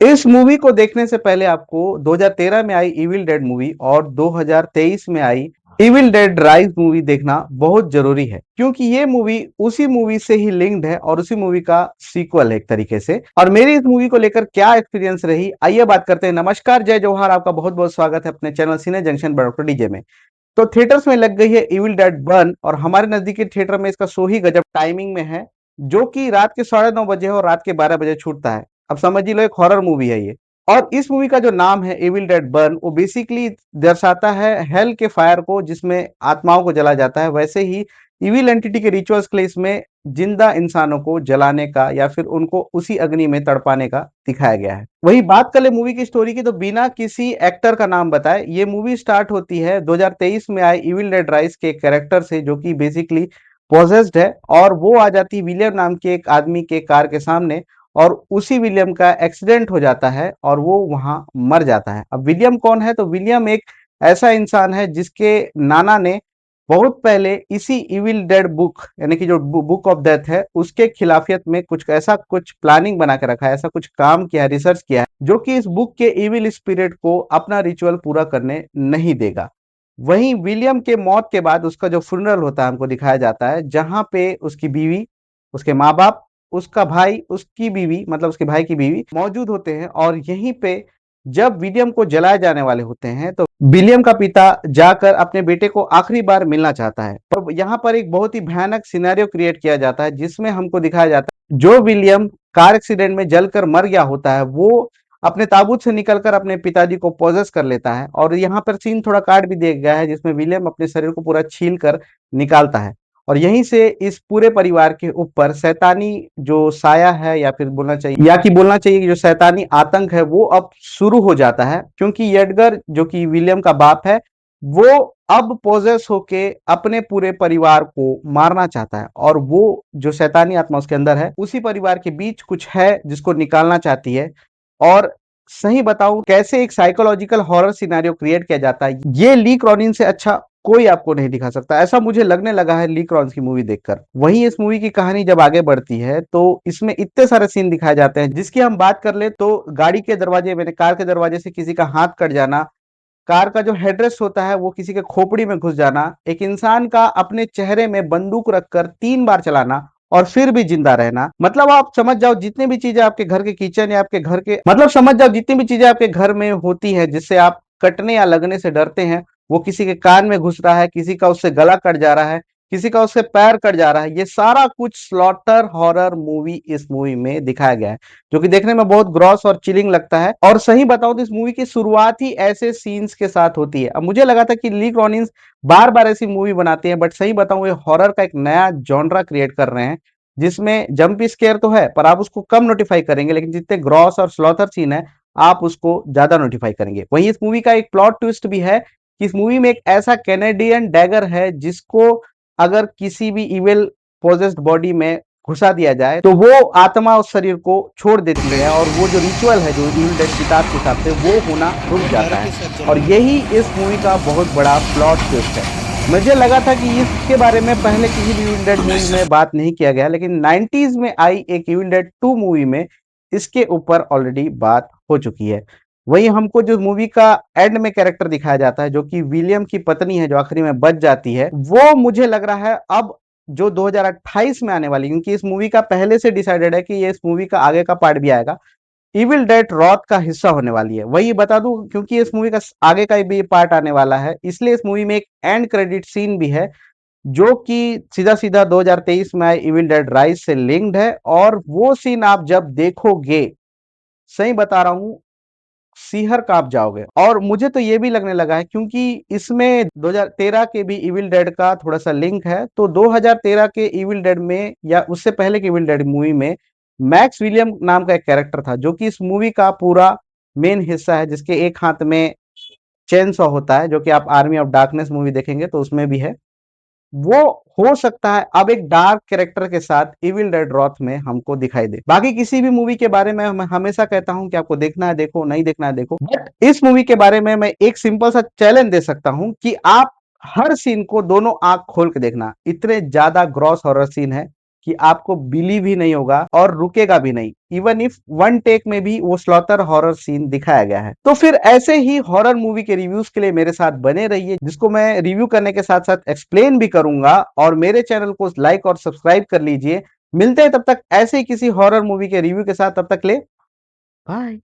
इस मूवी को देखने से पहले आपको 2013 में आई इविल डेड मूवी और 2023 में आई इविल डेड राइज मूवी देखना बहुत जरूरी है, क्योंकि ये मूवी उसी मूवी से ही लिंक्ड है और उसी मूवी का सीक्वल है एक तरीके से। और मेरी इस मूवी को लेकर क्या एक्सपीरियंस रही, आइए बात करते हैं। नमस्कार, जय जौहर, आपका बहुत बहुत स्वागत है अपने चैनल सिने जंक्शन डॉक्टर डीजे में। तो थिएटर्स में लग गई है इविल डेड बर्न और हमारे नजदीकी थिएटर में इसका शो ही गजब टाइमिंग में है, जो कि रात के 9:30 बजे है और रात के 12 बजे छूटता है। अब समझ ही लो, एक हॉरर मूवी है ये। और इस मूवी का जो नाम है इविल डेड बर्न, वो बेसिकली दर्शाता है हेल के फायर को, जिसमें आत्माओं को जला जाता है। वैसे ही इविल एंटिटी के रिचुअल्स के लिए इसमें जिंदा इंसानों को जलाने का या फिर उनको उसी अग्नि में तड़पाने का दिखाया गया है। वही बात कर ले मूवी की स्टोरी की, तो बिना किसी एक्टर का नाम बताए ये मूवी स्टार्ट होती है 2023 में आए इविल डेड राइज के कैरेक्टर से, जो कि बेसिकली पोजेस्ड है। और वो आ जाती है विलियम नाम के एक आदमी के कार के सामने, और उसी विलियम का एक्सीडेंट हो जाता है और वो वहां मर जाता है। अब विलियम कौन है? तो विलियम एक ऐसा इंसान है जिसके नाना ने बहुत पहले इसी इविल डेड बुक, यानी कि जो बुक ऑफ डेथ है, उसके खिलाफियत में कुछ प्लानिंग बना के रखा है, ऐसा कुछ काम किया है, रिसर्च किया है, जो कि इस बुक के इविल स्पिरिट को अपना रिचुअल पूरा करने नहीं देगा। वहीं विलियम के मौत के बाद उसका जो फ्यूनरल होता है हमको दिखाया जाता है, जहां पे उसकी बीवी, उसके माँ बाप, उसका भाई, उसकी बीवी, मतलब उसके भाई की बीवी मौजूद होते हैं। और यहीं पे जब विलियम को जलाए जाने वाले होते हैं, तो विलियम का पिता जाकर अपने बेटे को आखिरी बार मिलना चाहता है। और यहाँ पर एक बहुत ही भयानक सिनेरियो क्रिएट किया जाता है, जिसमें हमको दिखाया जाता है जो विलियम कार एक्सीडेंट में जलकर मर गया होता है, वो अपने ताबूत से निकलकर अपने पिताजी को पोजेस कर लेता है। और यहाँ पर सीन थोड़ा काट भी दिया गया है, जिसमें विलियम अपने शरीर को पूरा छील कर निकालता है। और यहीं से इस पूरे परिवार के ऊपर शैतानी जो साया है, या फिर बोलना चाहिए कि जो शैतानी आतंक है, वो अब शुरू हो जाता है। क्योंकि एडगर, जो कि विलियम का बाप है, वो अब पोजेस होके अपने पूरे परिवार को मारना चाहता है। और वो जो शैतानी आत्मा उसके अंदर है, उसी परिवार के बीच कुछ है जिसको निकालना चाहती है। और सही बताऊं, कैसे एक साइकोलॉजिकल हॉरर सिनेरियो क्रिएट किया जाता है, ये ली क्रॉनिन से अच्छा कोई आपको नहीं दिखा सकता, ऐसा मुझे लगने लगा है ली क्रॉन्स की मूवी देखकर। वहीं इस मूवी की कहानी जब आगे बढ़ती है, तो इसमें इतने सारे सीन दिखाए जाते हैं, जिसकी हम बात कर ले तो गाड़ी के दरवाजे, मैंने कार के दरवाजे से किसी का हाथ कट जाना, कार का जो हेडरेस्ट होता है वो किसी के खोपड़ी में घुस जाना, एक इंसान का अपने चेहरे में बंदूक रखकर 3 बार चलाना और फिर भी जिंदा रहना। मतलब आप समझ जाओ, जितनी भी चीजें आपके घर के किचन या आपके घर के, मतलब समझ जाओ जितनी भी चीजें आपके घर में होती है जिससे आप कटने या लगने से डरते हैं, वो किसी के कान में घुस रहा है, किसी का उससे गला कट जा रहा है, किसी का उससे पैर कट जा रहा है। ये सारा कुछ स्लॉटर हॉरर मूवी इस मूवी में दिखाया गया है, जो कि देखने में बहुत ग्रॉस और चिलिंग लगता है। और सही बताऊं तो इस मूवी की शुरुआत ही ऐसे सीन्स के साथ होती है। अब मुझे लगा था कि ली क्रॉनिन्स बार बार ऐसी मूवी बनाते हैं, बट सही बताऊं, ये हॉरर का एक नया जॉनरा क्रिएट कर रहे हैं, जिसमें जंप स्केयर तो है पर आप उसको कम नोटिफाई करेंगे, लेकिन जितने ग्रॉस और स्लॉटर सीन है आप उसको ज्यादा नोटिफाई करेंगे। वहीं इस मूवी का एक प्लॉट ट्विस्ट भी है कि इस मूवी में एक ऐसा कैनेडियन डैगर है, जिसको अगर किसी भी इविल पोजेस्ड बॉडी में घुसा दिया जाए, तो वो आत्मा उस शरीर को छोड़ देती है, और वो जो रिचुअल है जो इविल डेड किताब के हिसाब से, वो होना रुक जाता है। और यही इस मूवी का बहुत बड़ा प्लॉट ट्विस्ट है। मुझे लगा था कि इसके बारे में पहले किसी भी इविल डेड मूवी में बात नहीं किया गया, लेकिन 90s में आई एक इविल डेड 2 मूवी में इसके ऊपर ऑलरेडी बात हो चुकी है। वही हमको जो मूवी का एंड में कैरेक्टर दिखाया जाता है, जो कि विलियम की पत्नी है, जो आखिरी में बच जाती है, वो मुझे लग रहा है अब जो 2028 में आने वाली, क्योंकि इस मूवी का पहले से डिसाइडेड है कि ये इस मूवी का आगे का पार्ट भी आएगा, इविल डेड रॉथ का हिस्सा होने वाली है। वही बता दूं, क्योंकि इस मूवी का आगे का भी पार्ट आने वाला है, इसलिए इस मूवी में एक एंड क्रेडिट सीन भी है, जो कि सीधा सीधा 2023 में आए इविल डेड राइज से लिंक्ड है। और वो सीन आप जब देखोगे, सही बता रहा हूं, सीहर कांप जाओगे। और मुझे तो ये भी लगने लगा है, क्योंकि इसमें 2013 के भी इविल डेड का थोड़ा सा लिंक है, तो 2013 के इविल डेड में या उससे पहले के इविल डेड मूवी में मैक्स विलियम नाम का एक कैरेक्टर था, जो कि इस मूवी का पूरा मेन हिस्सा है, जिसके एक हाथ में चेन सॉ होता है, जो कि आप आर्मी ऑफ डार्कनेस मूवी देखेंगे तो उसमें भी है। वो हो सकता है अब एक डार्क कैरेक्टर के साथ इविल डेड रॉथ में हमको दिखाई दे। बाकी किसी भी मूवी के बारे में मैं हमेशा कहता हूं कि आपको देखना है देखो, नहीं देखना है देखो, बट इस मूवी के बारे में मैं एक सिंपल सा चैलेंज दे सकता हूं कि आप हर सीन को दोनों आंख खोल के देखना। इतने ज्यादा ग्रॉस हॉरर सीन है कि आपको बिलीव ही नहीं होगा और रुकेगा भी नहीं। इवन इफ वन टेक में भी वो स्लॉटर हॉरर सीन दिखाया गया है। तो फिर ऐसे ही हॉरर मूवी के रिव्यूज के लिए मेरे साथ बने रहिए, जिसको मैं रिव्यू करने के साथ साथ एक्सप्लेन भी करूंगा। और मेरे चैनल को लाइक और सब्सक्राइब कर लीजिए। मिलते हैं तब तक ऐसे ही किसी हॉरर मूवी के रिव्यू के साथ। तब तक ले बाय।